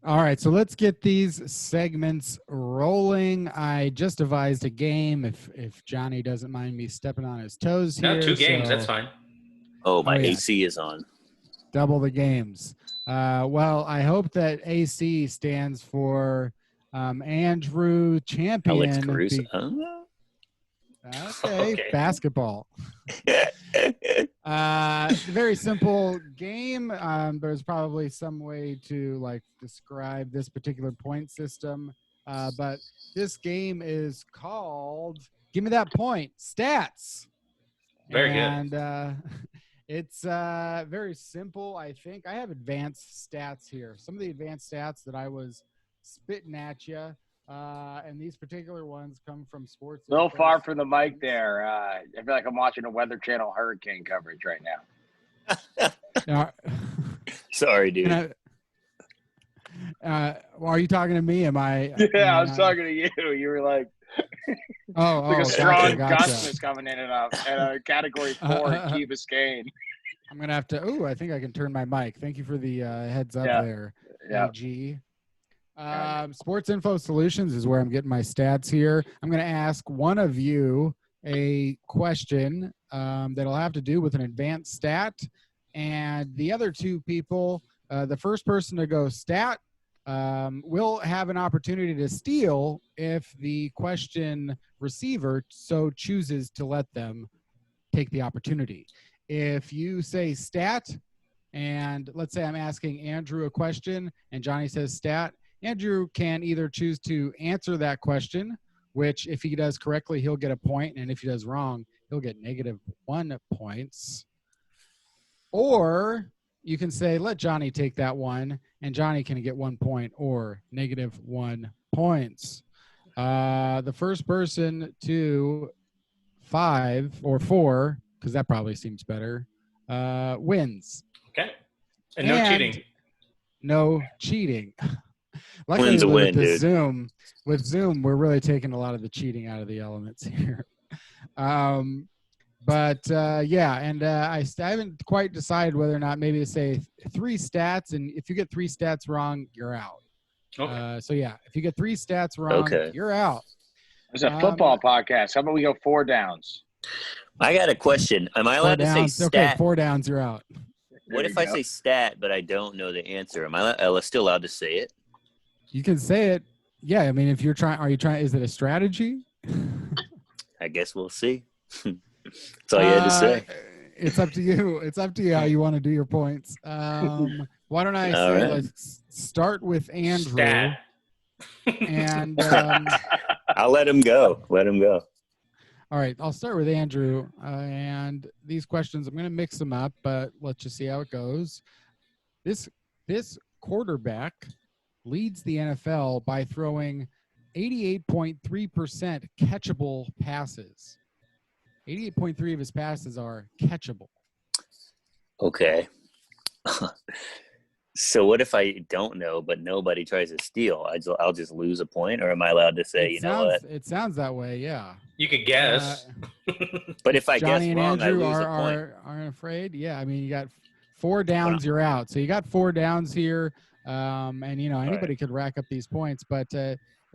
All right, so let's get these segments rolling. I just devised a game. If Johnny doesn't mind me stepping on his toes No, here, 2 games. That's so fine. Oh, my yeah. AC is on. Double the games. Well, I hope that AC stands for Andrew Champion. Alex Cruz. Okay, basketball. Very simple game. There's probably some way to like describe this particular point system, but this game is called Gimme That Point Stats. Very good. And it's very simple. I think I have advanced stats here. Some of the advanced stats that I was spitting at you. And these particular ones come from sports. So far from the mic there. I feel like I'm watching a Weather Channel hurricane coverage right now. Sorry, dude. Well, are you talking to me? Am I? Yeah, I was talking to you. You were like, like a strong gust was coming in and out at a Category 4 in Key Biscayne. I'm going to have to. Oh, I think I can turn my mic. Thank you for the heads up there, AG. Sports Info Solutions is where I'm getting my stats here. I'm going to ask one of you a question that'll have to do with an advanced stat. And the other two people, the first person to go stat will have an opportunity to steal if the question receiver so chooses to let them take the opportunity. If you say stat, and let's say I'm asking Andrew a question and Johnny says stat, Andrew can either choose to answer that question, which if he does correctly, he'll get a point. And if he does wrong, he'll get -1 points. Or you can say, let Johnny take that one, and Johnny can get 1 point or -1 points. The first person to 5 or 4, because that probably seems better, wins. Okay. And no cheating. No cheating. Luckily, Win's a win, with dude. Zoom, we're really taking a lot of the cheating out of the elements here. Yeah, and I haven't quite decided whether or not maybe to say 3 stats, and if you get 3 stats wrong, you're out. Okay. So yeah, if you get 3 stats wrong, you're out. It's a football podcast. How about we go 4 downs? I got a question. Am I allowed to say stat? Okay, 4 downs, you're out. What if I say stat, but I don't know the answer? Am I still allowed to say it? You can say it. Yeah, I mean, if you're trying, is it a strategy? I guess we'll see. That's all you had to say. It's up to you. It's up to you how you want to do your points. Why don't I say, let's start with Andrew. Stat. And I'll let him go. All right, I'll start with Andrew. And these questions, I'm going to mix them up, but let's just see how it goes. This quarterback leads the NFL by throwing 88.3% catchable passes. 88.3 of his passes are catchable. Okay. So what if I don't know, but nobody tries to steal? I'll just lose a point, or am I allowed to say, what? It sounds that way, yeah. You could guess. But if I Johnny guess and wrong, Andrew I lose a point. aren't afraid. Yeah, I mean, you got 4 downs, you're out. So you got 4 downs here, and anybody could rack up these points. But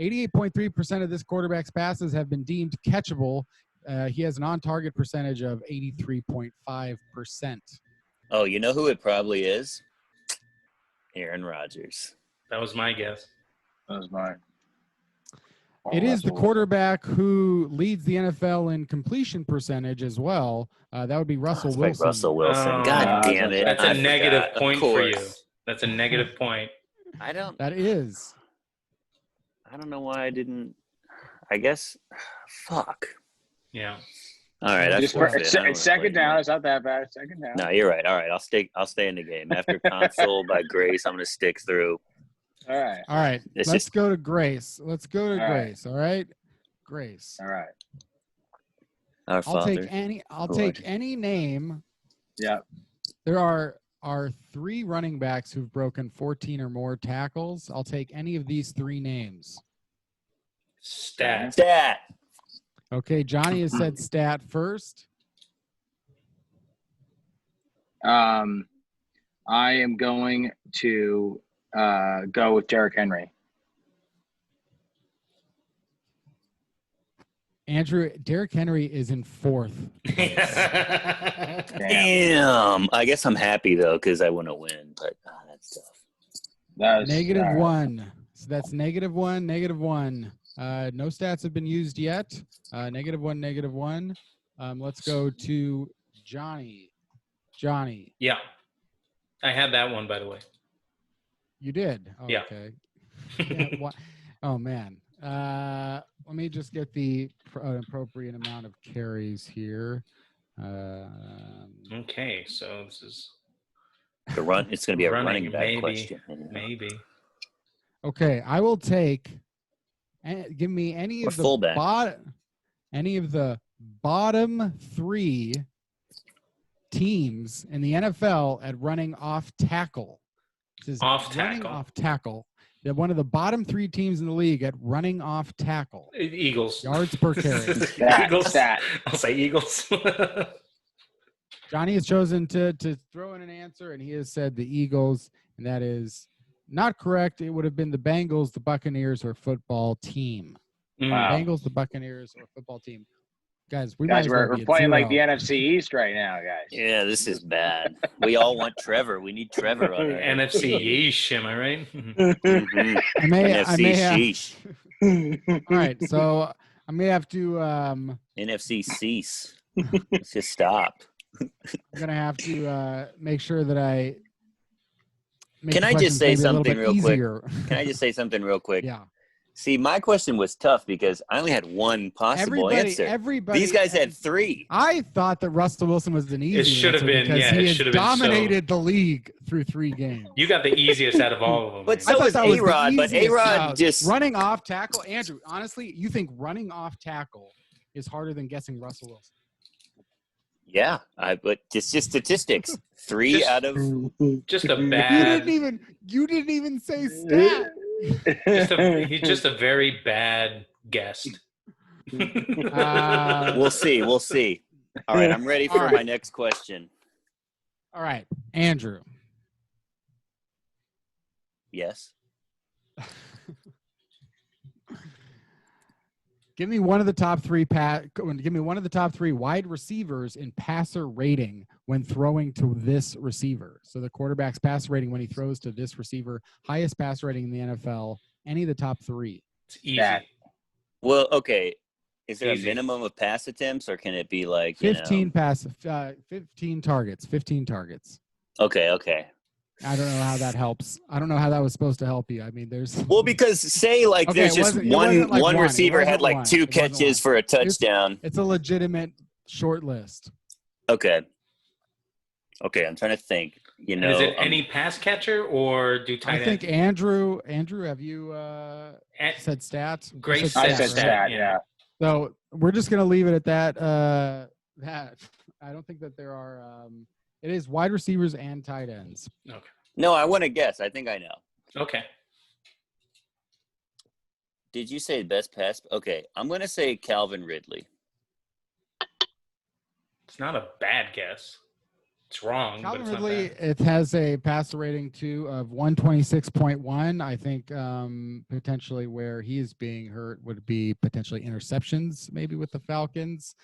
88.3% of this quarterback's passes have been deemed catchable. He has an on-target percentage of 83.5%. Oh, you know who it probably is? Aaron Rodgers. That was my guess. That was mine. It is the quarterback who leads the NFL in completion percentage as well. That would be Russell Wilson. Russell Wilson. God damn it. That's a negative point for you. That's a negative point. That is. I don't know why I didn't. I guess. Fuck. Yeah. All right. It's second down. It's not that bad. Second down. No, you're right. All right. I'll stay in the game. After console by Grace, I'm going to stick through. All right. Let's go to Grace. Grace. All right. Grace. All right. Our Father. I'll take any name. Yeah. There are 3 running backs who've broken 14 or more tackles. I'll take any of these 3 names. Stat. Okay, Johnny has said stat first. I am going to go with Derrick Henry. Andrew, Derrick Henry is in 4th. Damn. I guess I'm happy though because I want to win, but that's tough. -1. So that's -1, -1. No stats have been used yet. -1, -1. Let's go to Johnny. Johnny. Yeah. I had that one, by the way. You did? Oh, yeah. Okay. Yeah, oh, man. Let me just get the appropriate amount of carries here. Okay, so this is the run. It's going to be a running back question. Maybe. Okay, I will take. Give me any of the bottom 3 teams in the NFL at running off tackle. This is running off tackle. They're one of the bottom 3 teams in the league at running off tackle. Eagles. Yards per carry. Eagles. I'll say Eagles. Johnny has chosen to throw in an answer, and he has said the Eagles, and that is not correct. It would have been the Bengals, the Buccaneers, or football team. Wow. Bengals, the Buccaneers, or football team. Guys, we're playing like the NFC East right now, guys. Yeah, this is bad. We all want Trevor. We need Trevor on it. NFC yeesh, am I right? Mm-hmm. NFC sheesh. All right, so I may have to NFC cease. Let's just stop. I'm gonna have to make sure that I Can I just say something real quick? Can I just say something real quick? Yeah. See, my question was tough because I only had one possible answer. These guys had 3. I thought that Russell Wilson was an easy answer. It should have been, because yeah. He has dominated the league through 3 games. You got the easiest out of all of them. But so was A-Rod. But A-Rod just running off tackle. Andrew, honestly, you think running off tackle is harder than guessing Russell Wilson? Yeah, but it's just statistics. 3 out of just a bad. You didn't even say stat. He's just a very bad guest. We'll see. All right, I'm ready for my next question. All right, Andrew. Yes. Give me one of the top 3 wide receivers in passer rating when throwing to this receiver. So the quarterback's passer rating when he throws to this receiver, highest passer rating in the NFL. Any of the top 3. It's easy. Well, okay. Is there a minimum of pass attempts, or can it be like 15 targets? 15 targets. Okay. I don't know how that helps. I don't know how that was supposed to help you. I mean, there's because say like there's just one receiver had like 2 catches for a touchdown. It's a legitimate short list. Okay, I'm trying to think. Is it any pass catcher or do tight end? I think Andrew, have you said stats? Great stats. I said stat, yeah. So we're just gonna leave it at that. That I don't think that there are. It is wide receivers and tight ends. Okay. No, I want to guess. I think I know. Okay. Did you say best pass? Okay, I'm going to say Calvin Ridley. It's not a bad guess. It's wrong. Calvin but it's Ridley, not bad. it has a passer rating too of 126.1. I think potentially where he is being hurt would be potentially interceptions, maybe with the Falcons.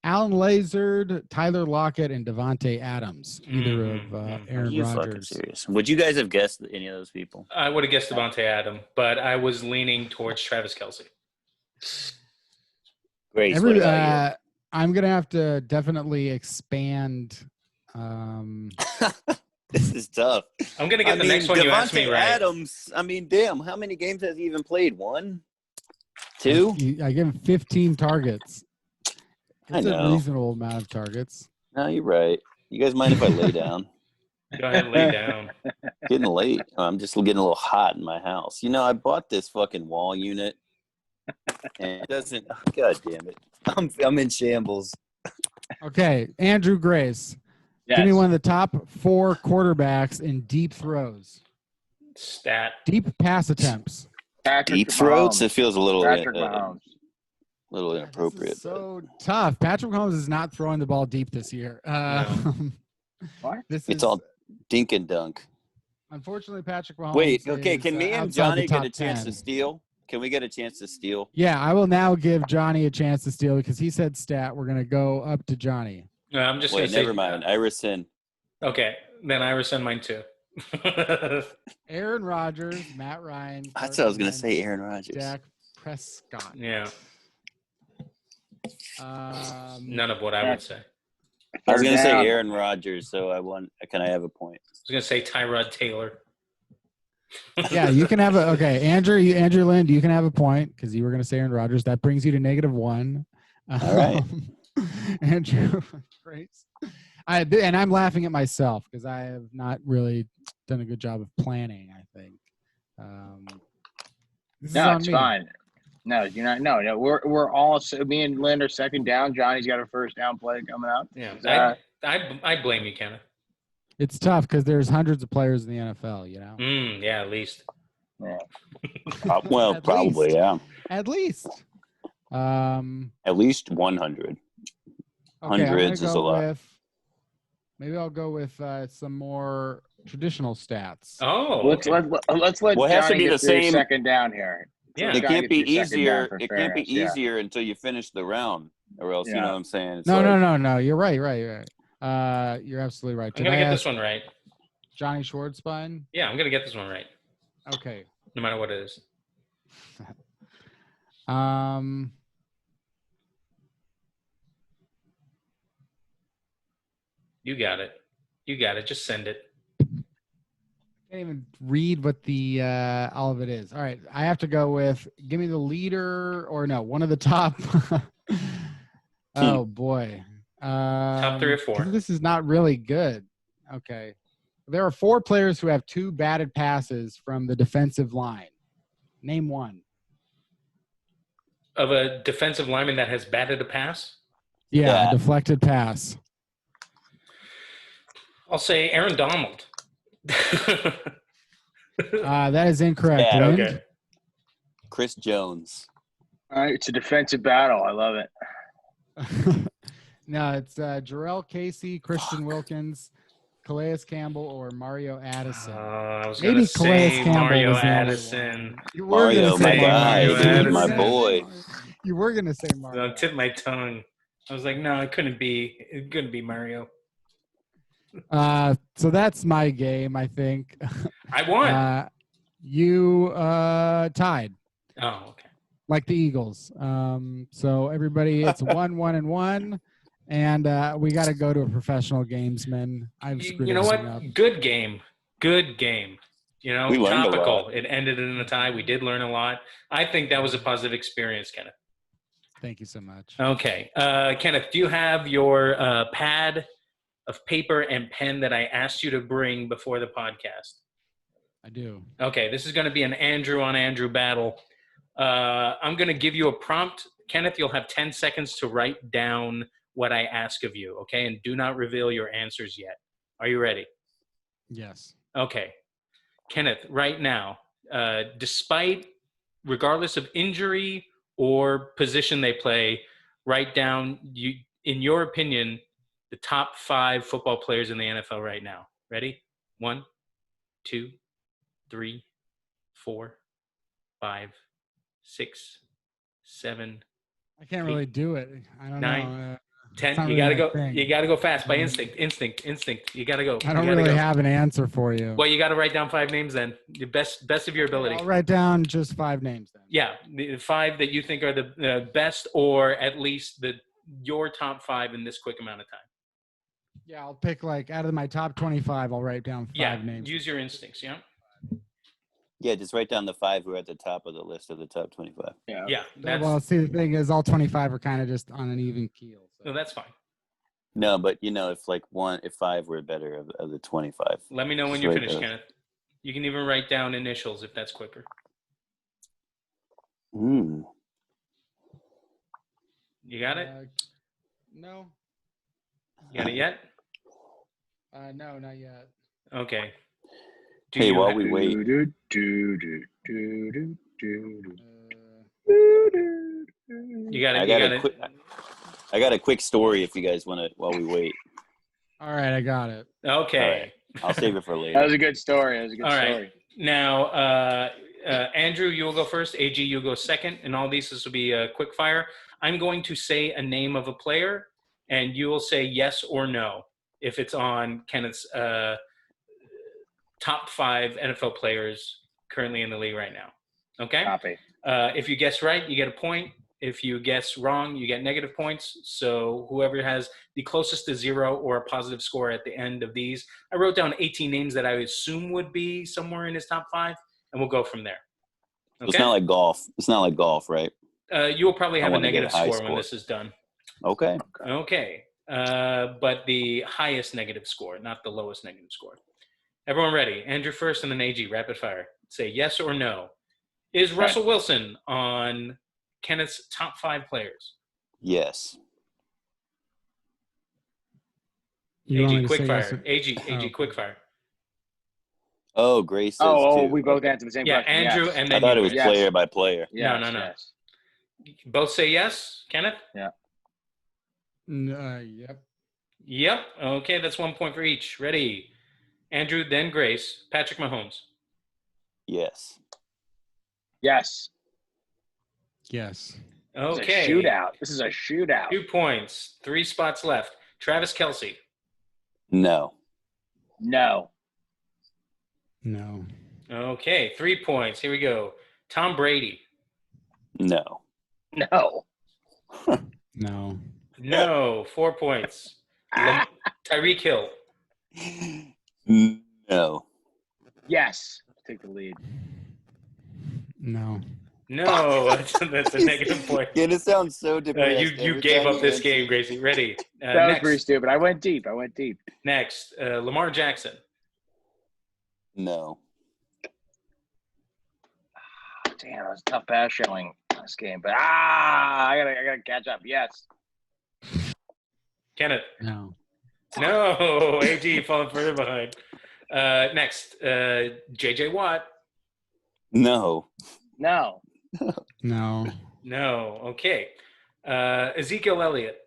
Alan Lazard, Tyler Lockett, and Devontae Adams, either of Aaron Rodgers. Serious? Would you guys have guessed any of those people? I would have guessed Devontae Adams, but I was leaning towards Travis Kelce. Great. I'm going to have to definitely expand. This is tough. I'm going to get the next one you asked me right. Adams, damn, how many games has he even played? 1? 2? I give him 15 targets. It's a reasonable amount of targets. No, you're right. You guys mind if I lay down? Go ahead and lay down. Getting late. I'm just getting a little hot in my house. I bought this fucking wall unit, and it doesn't. Oh, God damn it! I'm in shambles. Okay, Andrew Grace. Yes. Give me one of the top 4 quarterbacks in deep throws. Stat. Deep pass attempts. Deep throws. It feels a little. Patrick Mahomes. Little inappropriate. So tough. Patrick Mahomes is not throwing the ball deep this year. What? It's all dink and dunk. Unfortunately, Patrick Mahomes. Wait, okay. Is, can me and outside Johnny the top get a chance 10. to steal? Can we get a chance to steal? Yeah, I will now give Johnny a chance to steal because he said stat. We're gonna go up to Johnny. I'm just Wait, gonna say. never mind. I rescind. Okay, then I rescind mine too. Aaron Rodgers, Matt Ryan. That's what I was gonna say. Aaron Rodgers. Dak Prescott. Yeah. None of what I would say. I was gonna say Aaron Rodgers, so I won. Can I have a point? I was gonna say Tyrod Taylor. Yeah, you can have okay, Andrew Lindh, you can have a point because you were going to say Aaron Rodgers. That brings you to -1. All right. Andrew, great. And I'm laughing at myself because I have not really done a good job of planning, I think. No, it's fine. No, you're not. No, we're all. Me and Lynn are second down. Johnny's got a first down play coming up. Yeah, I blame you, Kenneth. It's tough because there's hundreds of players in the NFL, you know? Yeah, at least. Yeah. Well, probably, least. yeah. At least. At least 100. Okay, Hundreds is a lot. Maybe I'll go with some more traditional stats. Oh, let's let well, it has Johnny to be get the same. Second down here. Yeah, it can't be easier. It can't be easier until you finish the round, or else you know what I'm saying. It's no. You're right. You're absolutely right. I'm gonna get this one right. Johnny Schwartzbein? Yeah, I'm gonna get this one right. Okay. No matter what it is. You got it. Just send it. I can't even read what the all of it is. All right, I have to go with give me the leader or no, one of the top. Oh boy. Top 3 or 4. This is not really good. Okay. There are 4 players who have 2 batted passes from the defensive line. Name one. Of a defensive lineman that has batted a pass? Yeah. A deflected pass. I'll say Aaron Donald. That is incorrect. Yeah, okay. Chris Jones. All right, it's a defensive battle. I love it. No, it's Jarrell Casey, Christian Wilkins, Calais Campbell, or Mario Addison. I was Maybe going to say Campbell Mario was the only Addison. You were Mario, gonna say my guy, Mario dude, my Addison. boy. You were going to say Mario. I tipped my tongue. I was like, no, it couldn't be. It couldn't be Mario. So that's my game, I think. I won. You tied. Oh, okay. Like the Eagles. So everybody, it's 1-1-1. And we got to go to a professional gamesman. I've screwed You know what? up. Good game. You know, We learned a topical. lot. It ended in a tie. We did learn a lot. I think that was a positive experience, Kenneth. Thank you so much. Okay. Kenneth, do you have your pad of paper and pen that I asked you to bring before the podcast? I do. Okay. This is going to be an Andrew on Andrew battle. I'm going to give you a prompt. Kenneth, you'll have 10 seconds to write down what I ask of you, okay? And do not reveal your answers yet. Are you ready? Yes. Okay. Kenneth, right now, regardless of injury or position they play, write down, in your opinion, the top 5 football players in the NFL right now. Ready? 1, 2, 3, 4, 5, 6, 7. I can't really do it. I don't 9, know. 10. You gotta go. You gotta go fast by instinct. You gotta go. I don't really have an answer for you. Well, you gotta write down 5 names then. The best of your ability. I'll write down just 5 names then. Yeah, the 5 that you think are the best, or at least your top 5 in this quick amount of time. Yeah, I'll pick out of my top 25. I'll write down 5 names. Use your instincts. Yeah. Yeah, just write down the 5 who are at the top of the list of the top 25. Yeah. Well, see, the thing is, all 25 are kind of just on an even keel. So. No, that's fine. No, but if 5 were better of the 25. Let me know when you're finished, Kenneth. You can even write down initials if that's quicker. You got it? No. You got it yet? No, not yet. Okay. While we wait. You got it. I got a quick story if you guys want to while we wait. All right, I got it. Okay. All right. I'll save it for later. That was a good story. All right. Now, Andrew, you will go first. AG, you'll go second. And all these, this will be a quick fire. I'm going to say a name of a player, and you will say yes or no if it's on Kenneth's top 5 NFL players currently in the league right now. Okay? Copy. If you guess right, you get a point. If you guess wrong, you get negative points. So whoever has the closest to 0 or a positive score at the end of these, I wrote down 18 names that I would assume would be somewhere in his top 5, and we'll go from there. Okay? It's not like golf. It's not like golf, right? You will probably have a negative score when this is done. Okay. Okay. But the highest negative score, not the lowest negative score. Everyone ready? Andrew first and then AG, rapid fire. Say yes or no. Is Russell Wilson on Kenneth's top 5 players? Yes. AG, quick fire. AG, quick fire. Oh, Grace says we both answered the same question. Andrew, yes. and then I thought it was player by player. Yes, no. Yes. Both say yes, Kenneth? Yeah. Yep. Yep. Okay, that's 1 point for each. Ready? Andrew, then Grace. Patrick Mahomes. Yes. Yes. Yes. Okay. This is a shootout. 2 points. 3 spots left. Travis Kelce. No. No. No. Okay, 3 points. Here we go. Tom Brady. No. No. No. No. 4 points. Tyreek Hill. No. Yes. Take the lead. No. No, that's a negative point. Yeah, it sounds so depressed. You gave up this game, Gracie. Ready? That was pretty stupid. I went deep. Next, Lamar Jackson. No. Damn, that was a tough pass showing this game. But I gotta catch up. Yes. Kenneth. No. No. AG falling further behind. Next, JJ Watt. No. No. No. No. Okay. Ezekiel Elliott.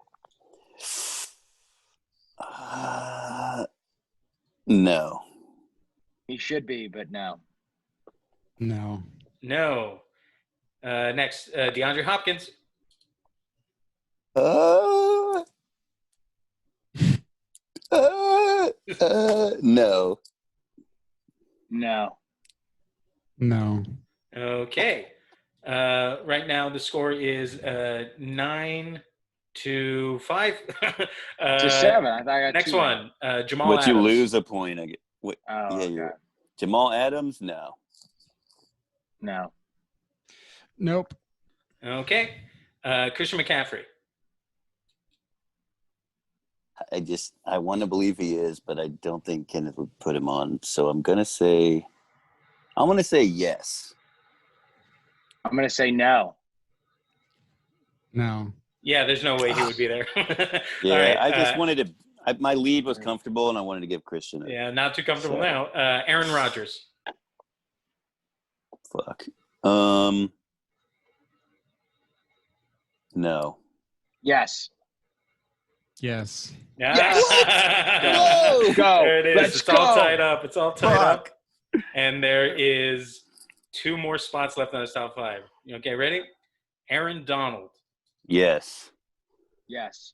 No. He should be, but no. No. No. Next, DeAndre Hopkins. No. No. No. Okay. Right now the score is 9-5. To 7. I thought I got next 2. one, Jamal But Adams. you lose a point. I get. Wait, okay. Jamal Adams? No. No. Nope. Okay. Christian McCaffrey. I want to believe he is, but I don't think Kenneth would put him on. So I'm going to say yes. I'm going to say no. No. Yeah, there's no way he would be there. Yeah, All right, I just wanted to my lead was comfortable, and I wanted to give Christian a Yeah, not too comfortable now. Aaron Rodgers. fuck. No. Yes. Yes. Yeah. Go. There it is. Let's It's go. all tied up. Up. And there is 2 more spots left on his top 5. Okay, ready? Aaron Donald. Yes. Yes.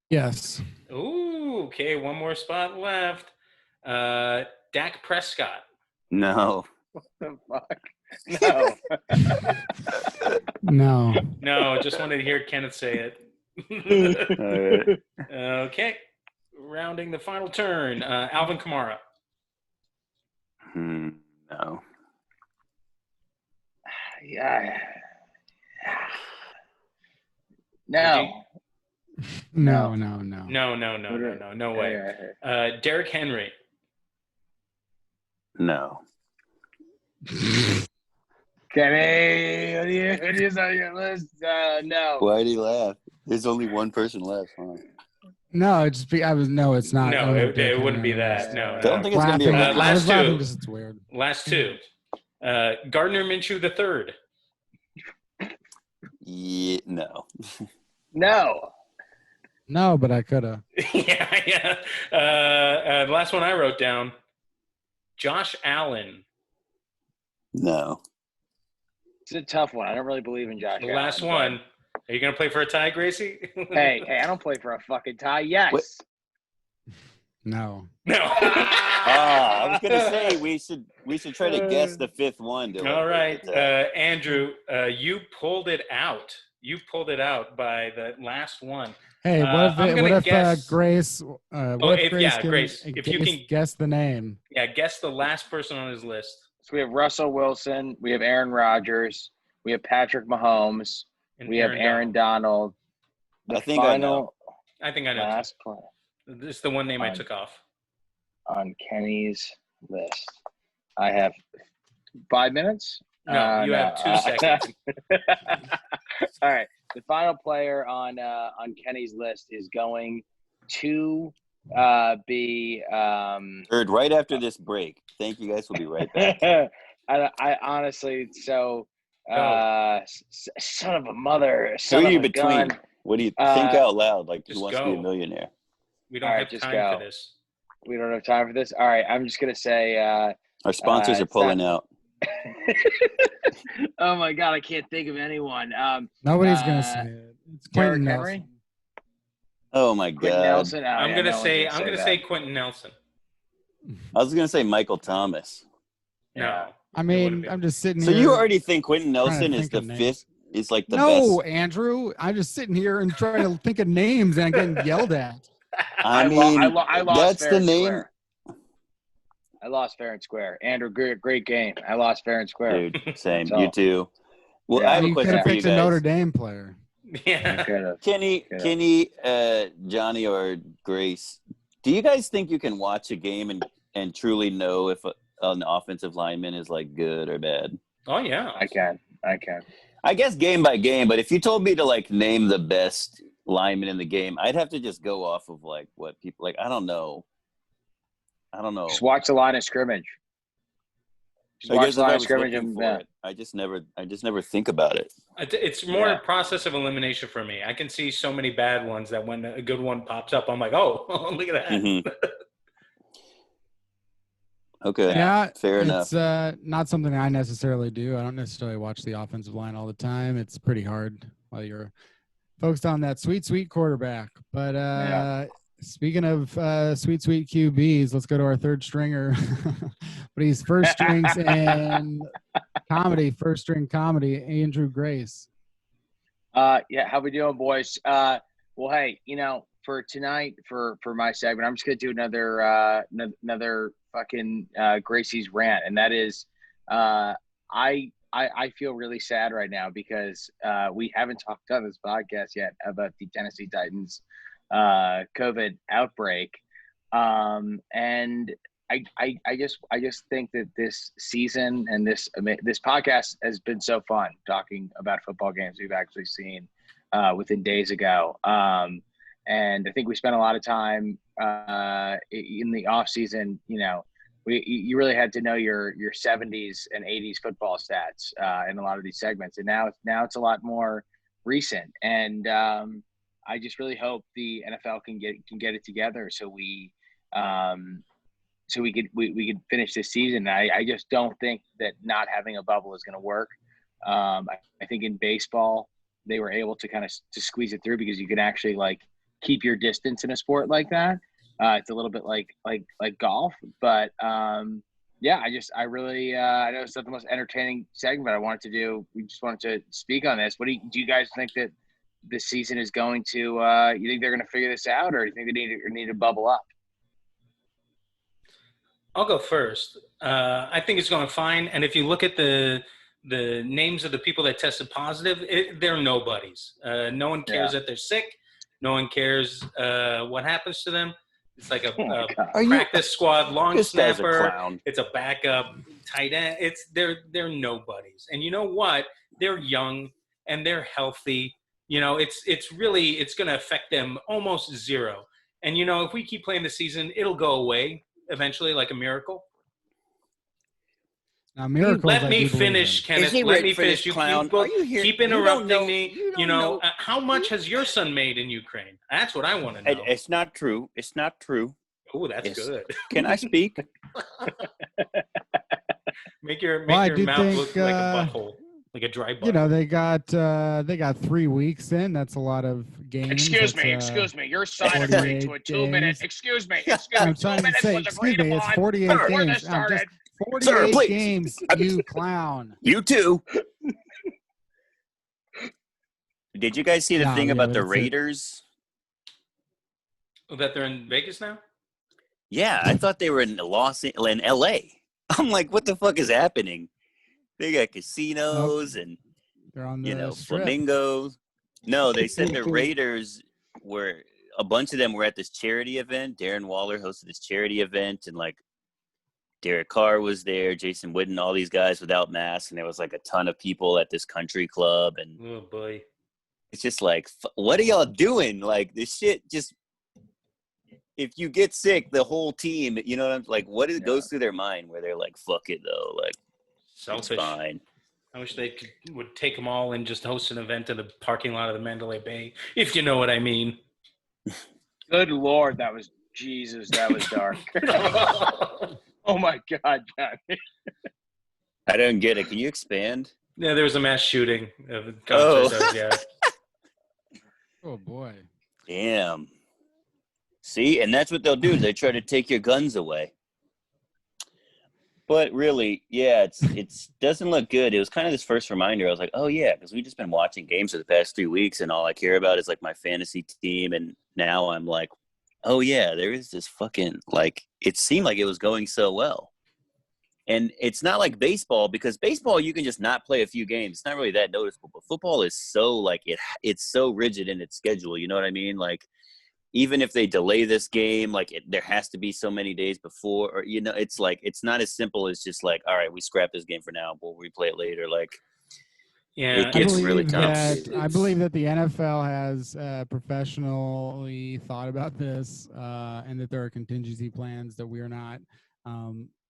Yes. Ooh, okay, 1 more spot left. Dak Prescott. No. What the fuck? No. No, just wanted to hear Kenneth say it. All right. Okay, rounding the final turn. Alvin Kamara. No. Yeah. No. No. No way. Derrick Henry. No. Kenny, what is on your list? No. Why did he laugh? There's only one person left, huh? No, it's not. No, it wouldn't be that. No. I don't think it's going to be I last was laughing two. because it's weird. Last 2. Gardner Minshew III. Yeah, no. No. No, but I could have. Yeah. The last one I wrote down, Josh Allen. No. It's a tough one. I don't really believe in Josh The Allen. last one. Are you going to play for a tie, Gracie? Hey, I don't play for a fucking tie. Yes. What? No. I was gonna say we should try to guess the fifth one. All right, Andrew, you pulled it out. You pulled it out by the last one. Hey, what if Grace? Grace, if you can guess the name. Yeah, guess the last person on his list. So we have Russell Wilson, we have Aaron Rodgers, we have Patrick Mahomes, and we have Aaron Donald. I think I know. Last player. This is the one name I took off. On Kenny's list. I have 5 minutes? No, you have 2 seconds. All right. The final player on Kenny's list is going to be third right after this break. Thank you guys. We'll be right back. I honestly, son of a mother. Who are you between? Gun. What do you think out loud? Like, who wants to be a millionaire? We don't have time for this. We don't have time for this. All right, I'm just gonna say our sponsors are pulling out. Oh my God, I can't think of anyone. Nobody's gonna say it. It's Quentin Henry. Nelson. Oh my God. Nelson. I'm gonna say Quentin Nelson. I was gonna say Michael Thomas. No. I mean, I'm just sitting here. So you already think Quentin Nelson is the fifth? Is like the best? No, Andrew. I'm just sitting here and trying to think of names and I'm getting yelled at. I mean, I lost that's fair the name. Square. I lost fair and square. Andrew, great game. I lost fair and square. Dude, same. You too. Well, Yeah. I have a You could question have for you picked a guys. Notre Dame player. Yeah. Kenny, Johnny, or Grace, do you guys think you can watch a game and truly know if an offensive lineman is like good or bad? Oh yeah, I can. I guess game by game, but if you told me to like name the best lineman in the game, I'd have to just go off of like what people like. I don't know. Just watch the line of scrimmage. I just never think about it. It's more a process of elimination for me. I can see so many bad ones that when a good one pops up, I'm like, oh, look at that. Mm-hmm. Okay. Yeah, fair enough. It's not something I necessarily do. I don't necessarily watch the offensive line all the time. It's pretty hard while you're focused on that sweet quarterback. But speaking of sweet QBs, let's go to our third stringer. But he's first strings in comedy, first string comedy, Andrew Grace. How we doing, boys? Well, hey, for tonight, for my segment, I'm just gonna do another fucking Gracie's rant, and that is, I feel really sad right now because we haven't talked on this podcast yet about the Tennessee Titans COVID outbreak, and I just think that this season and this podcast has been so fun talking about football games we've actually seen within days ago. And I think we spent a lot of time in the off season. You really had to know your 70s and 80s football stats in a lot of these segments, and now it's a lot more recent. And I just really hope the NFL can get it together so we could finish this season. I just don't think that not having a bubble is going to work. I think in baseball they were able to kind of to squeeze it through because you can actually like keep your distance in a sport like that. It's a little bit like golf, but I know it's not the most entertaining segment I wanted to do. We just wanted to speak on this. Do you guys think that this season is going to? You think they're going to figure this out, or do you think they need to bubble up? I'll go first. I think it's going fine. And if you look at the names of the people that tested positive, they're nobodies. No one cares that they're sick. No one cares what happens to them. It's like a practice squad long snapper. It's a backup tight end. They're nobodies. And you know what? They're young and they're healthy. It's going to affect them almost zero. And if we keep playing the season, it'll go away eventually, like a miracle. Now, miracles. Let me finish, Kenneth. Let me finish. You both keep interrupting me. You know, how much has your son made in Ukraine? That's what I want to know. It's not true. It's not true. Oh, that's good. Can I speak? Make your mouth look like a butthole, like a dry butthole. You know, they got 3 weeks in. That's a lot of games. Excuse me. Your son agreed to a 2-minute. Excuse me. I'm trying to say, excuse me. It's 48 games. Just 48 games. You clown. You too. Did you guys see the thing about the Raiders? That they're in Vegas now? Yeah, I thought they were in LA. I'm like, what the fuck is happening? They got casinos and they're on the strip. flamingos. No, they said the Raiders were a bunch of them were at this charity event. Darren Waller hosted this charity event, and like Derek Carr was there, Jason Witten, all these guys without masks, and there was like a ton of people at this country club. And oh boy, it's just like, what are y'all doing? Like this shit just. If you get sick, the whole team, you know, like what goes through their mind where they're like, fuck it though, like selfish. It's fine. I wish they would take them all and just host an event in the parking lot of the Mandalay Bay, if you know what I mean. Good Lord, that was dark. Oh my God, Johnny. I don't get it. Can you expand? Yeah, there was a mass shooting of a concert. Yeah. Oh boy. Damn. See, and that's what they'll do. They try to take your guns away. But really, yeah, it's doesn't look good. It was kind of this first reminder. I was like, oh yeah, because we've just been watching games for the past 3 weeks, and all I care about is like my fantasy team. And now I'm like, oh yeah, there is this fucking like. It seemed like it was going so well, and it's not like baseball, because baseball you can just not play a few games. It's not really that noticeable. But football is so like it's so rigid in its schedule. You know what I mean? Like. Even if they delay this game, like there has to be so many days before, or, you know, it's like, it's not as simple as just like, all right, we scrap this game for now, we'll replay it later. Like, yeah, it gets really tough. I believe that the NFL has professionally thought about this and that there are contingency plans that we are not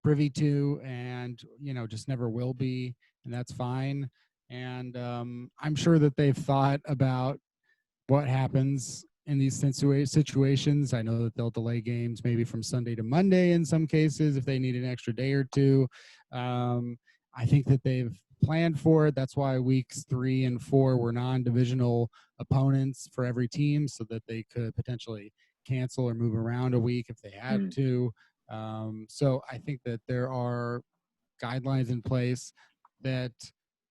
privy to and, you know, just never will be. And that's fine. And I'm sure that they've thought about what happens in these situations. I know that they'll delay games maybe from Sunday to Monday in some cases if they need an extra day or two. I think that they've planned for it. That's why weeks 3 and 4 were non-divisional opponents for every team, so that they could potentially cancel or move around a week if they had to. So I think that there are guidelines in place that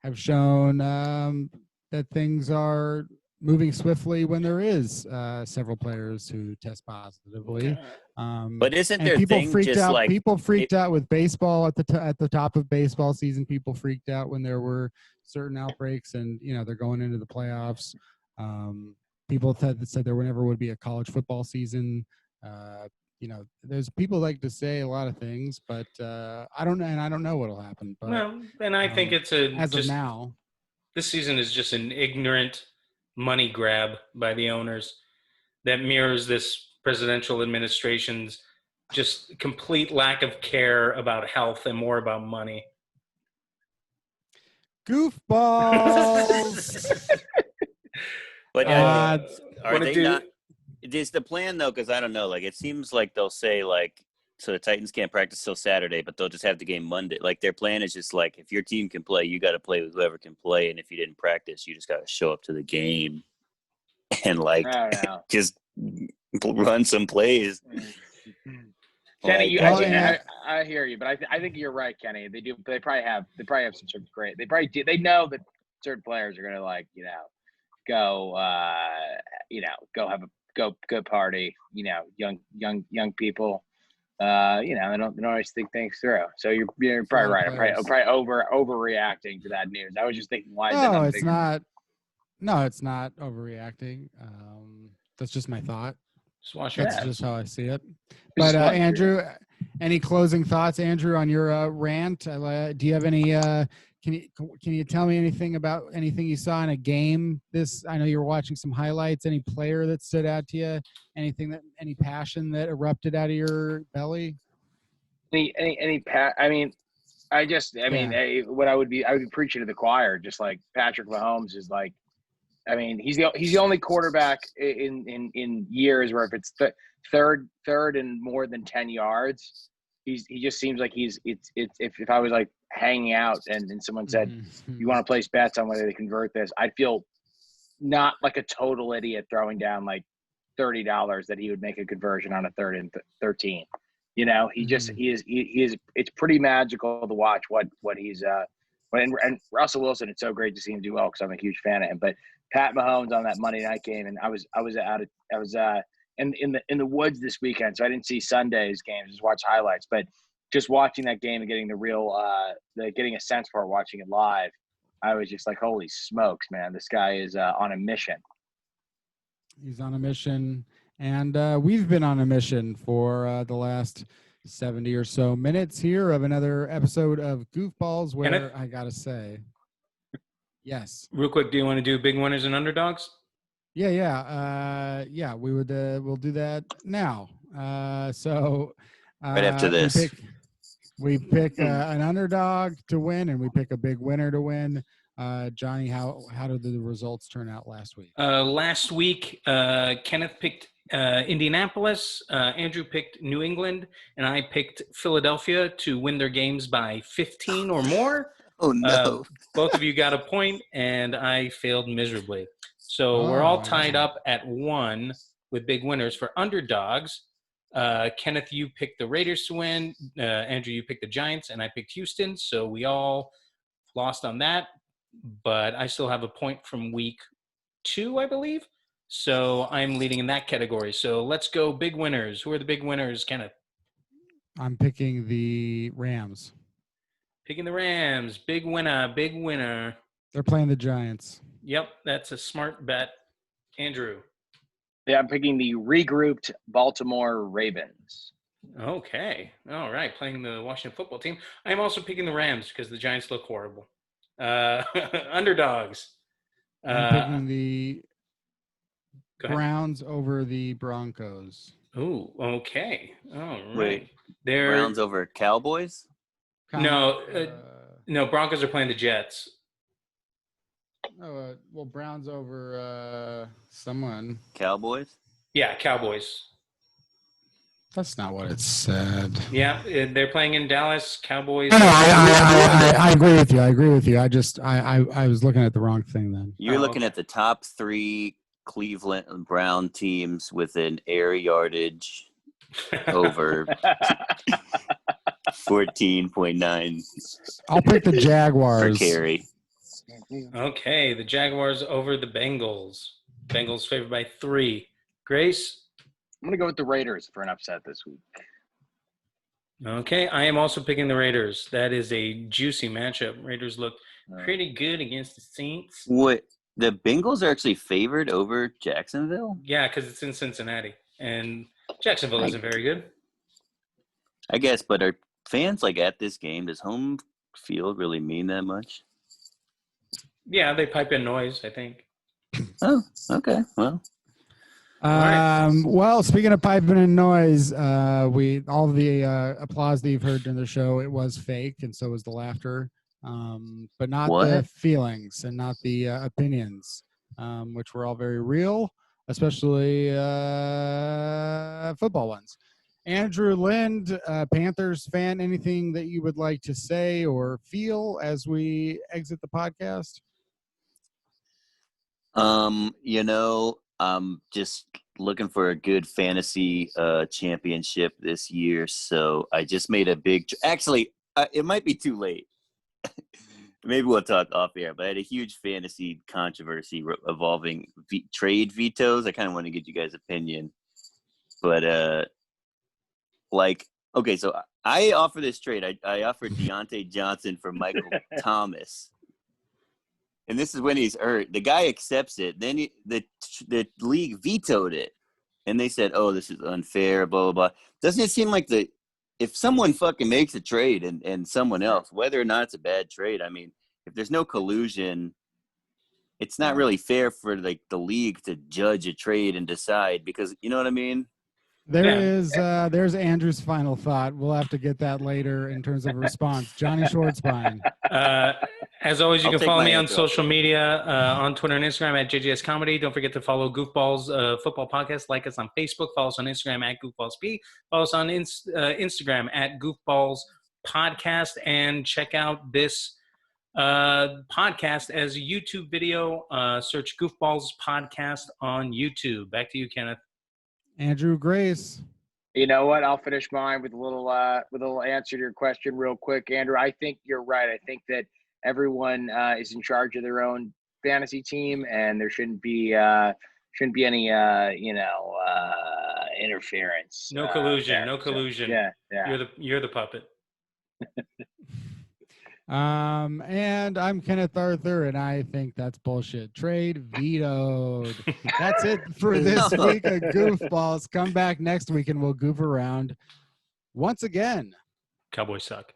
have shown that things are moving swiftly when there is several players who test positively. But isn't there people thing freaked just out? like People freaked out with baseball at the top of baseball season. People freaked out when there were certain outbreaks, and you know they're going into the playoffs. People said there never would be a college football season. You know, there's people like to say a lot of things, but I don't know, and I don't know what'll happen. But well, and I think it's of now. This season is just an ignorant money grab by the owners that mirrors this presidential administration's just complete lack of care about health and more about money. Goofballs. But are they not? Is the plan though? Because I don't know. Like it seems like they'll say like, so the Titans can't practice till Saturday, but they'll just have the game Monday. Like their plan is just like, if your team can play, you got to play with whoever can play, and if you didn't practice, you just got to show up to the game and like just run some plays. Kenny, I hear you, but I think you're right, Kenny. They do. They probably have some sort of great. They probably do. They know that certain players are gonna like go go party. Young people. They don't always think things through. So you're probably right. I'm probably overreacting to that news. I was just thinking, why is that? No, it's not. No, it's not overreacting. That's just my thought. That's just how I see it. But Andrew, any closing thoughts, Andrew, on your rant? Do you have any? Can you tell me anything about anything you saw in a game? I know you were watching some highlights. Any player that stood out to you? Any passion that erupted out of your belly? I mean, what I would be preaching to the choir, just like Patrick Mahomes is like, I mean, he's the only quarterback in years where if it's third and more than 10 yards, he just seems like if I was like hanging out and someone said, you want to place bets on whether they convert this, I'd feel not like a total idiot throwing down like $30 that he would make a conversion on a 3rd and 13. You know, he is it's pretty magical to watch what he's and Russell Wilson, it's so great to see him do well because I'm a huge fan of him. But Pat Mahomes on that Monday night game, and I was in the woods this weekend, so I didn't see Sunday's games, just watch highlights. But just watching that game and getting the real getting a sense for it, watching it live, I was just like, holy smokes, man, this guy is on a mission. He's on a mission. And we've been on a mission for the last 70 or so minutes here of another episode of Goofballs, where I got to say, yes. Real quick, do you want to do big winners and underdogs? Yeah. We'll do that now. Right after this. We pick an underdog to win, and we pick a big winner to win. Johnny, how did the results turn out last week? Last week, Kenneth picked Indianapolis, Andrew picked New England, and I picked Philadelphia to win their games by 15 or more. Oh, no. Both of you got a point, and I failed miserably. So we're all tied up at 1 with big winners. For underdogs, Kenneth, you picked the Raiders to win. Andrew, you picked the Giants, and I picked Houston. So we all lost on that. But I still have a point from week 2, I believe. So I'm leading in that category. So let's go big winners. Who are the big winners, Kenneth? I'm picking the Rams. Picking the Rams. Big winner, big winner. They're playing the Giants. Yep, that's a smart bet. Andrew. Yeah, I'm picking the regrouped Baltimore Ravens. Okay. All right. Playing the Washington football team. I'm also picking the Rams because the Giants look horrible. Underdogs. I'm picking the Browns over the Broncos. Oh, okay. All right. Wait, Browns over Cowboys? No, Broncos are playing the Jets. Well, Browns over someone. Cowboys? Yeah, Cowboys. That's not what it said. Yeah, they're playing in Dallas. Cowboys. No, I agree with you. I was looking at the wrong thing then. You're looking at the top 3 Cleveland and Brown teams with an air yardage over 14.9. I'll pick the Jaguars. Per carry. Okay, the Jaguars over the Bengals. Bengals favored by 3. Grace? I'm going to go with the Raiders for an upset this week. Okay, I am also picking the Raiders. That is a juicy matchup. Raiders look pretty good against the Saints. What? The Bengals are actually favored over Jacksonville? Yeah, because it's in Cincinnati. And Jacksonville isn't very good. I guess, but are fans like at this game, does home field really mean that much? Yeah, they pipe in noise, I think. Oh, okay. Well. Well, speaking of piping in noise, all the applause that you've heard during the show, it was fake, and so was the laughter, but not the feelings and not the opinions, which were all very real, especially football ones. Andrew Lindh, Panthers fan, anything that you would like to say or feel as we exit the podcast? I'm just looking for a good fantasy championship this year, so I just made a big actually it might be too late. Maybe we'll talk off air, but I had a huge fantasy controversy involving trade vetoes. I kind of want to get you guys' opinion, but okay, so I offer this trade. I offered Deontay Johnson for Michael Thomas. And this is when he's hurt. The guy accepts it. Then the league vetoed it. And they said, oh, this is unfair, blah, blah, blah. Doesn't it seem like if someone fucking makes a trade and someone else, whether or not it's a bad trade, I mean, if there's no collusion, it's not really fair for the league to judge a trade and decide because, you know what I mean? There's Andrew's final thought. We'll have to get that later in terms of a response. Johnny Schwartzbein. As always, you I'll can follow take me my on answer. social media, on Twitter and Instagram at JJS Comedy. Don't forget to follow Goofballs Football Podcast. Like us on Facebook. Follow us on Instagram at GoofballsP. Follow us on Instagram at Goofballs Podcast. And check out this podcast as a YouTube video. Search Goofballs Podcast on YouTube. Back to you, Kenneth. Andrew Grace. You know what? I'll finish mine with a little answer to your question real quick, Andrew. I think you're right. I think that everyone is in charge of their own fantasy team, and there shouldn't be any interference. No collusion. There. No collusion. So, yeah. You're the puppet. And I'm Kenneth Arthur, and I think that's bullshit. Trade vetoed. That's it for this week of Goofballs. Come back next week and we'll goof around once again. Cowboys suck.